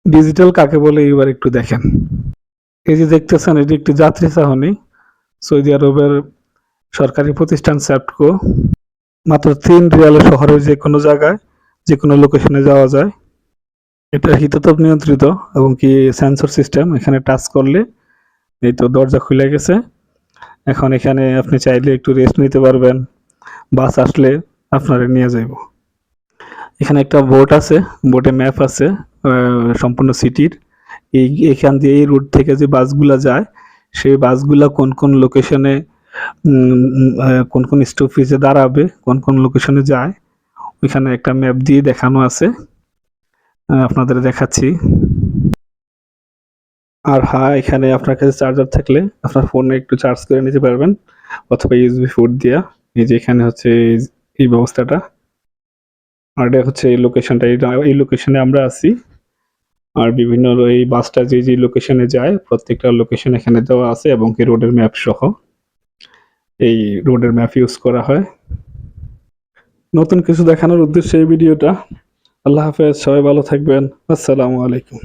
Digital কাকে বলে এবার একটু দেখেন। এই যে দেখতেছেন এটি একটি যাত্রী চাহনি, সৌদি আরবের সরকারি প্রতিষ্ঠান স্যাপকো। মাত্র 3 রিয়ালে শহরের যে কোনো জায়গায় যে কোনো লোকেশনে যাওয়া যায়। এটা শীতাতপ নিয়ন্ত্রিত এবং কি সেন্সর সিস্টেম। এখানে টাচ করলে এই তো দরজা খুলে গেছে। এখন এখানে আপনি চাইলে একটু রেস্ট নিতে পারবেন। বাস আসলে আপনারে নিয়ে যাইব। এখানে একটা বোট আছে, বোটে ম্যাপ আছে সম্পূর্ণ সিটির। এখান দিয়ে এই রুট থেকে যে বাসগুলা যায়, সেই বাসগুলা কোন কোন লোকেশনে কোন কোন স্টপেজে দাঁড়াবে, কোন কোন লোকেশনে যায়, ওইখানে একটা ম্যাপ দিয়ে দেখানো আছে। আপনাদের দেখাচ্ছি। আর হ্যাঁ, এখানে আপনার কাছে চার্জার থাকলে আপনার ফোনে একটু চার্জ করে নিতে পারবেন, অথবা ইউএসবি পোর্ট দিয়া। এই যে এখানে হচ্ছে এই ব্যবস্থাটা। আর এটা হচ্ছে এই লোকেশনটা, এই লোকেশনে আমরা আছি। আর বিভিন্ন এই বাসটা যে যে লোকেশনে যায়, প্রত্যেকটা লোকেশন এখানে দেওয়া আছে এবং কি রোডের ম্যাপ সহ এই রোডের ম্যাপ ইউজ করা হয়। নতুন কিছু দেখানোর উদ্দেশ্যে এই ভিডিওটা। আল্লাহ হাফেজ, সবাই ভালো থাকবেন। আসসালামু আলাইকুম।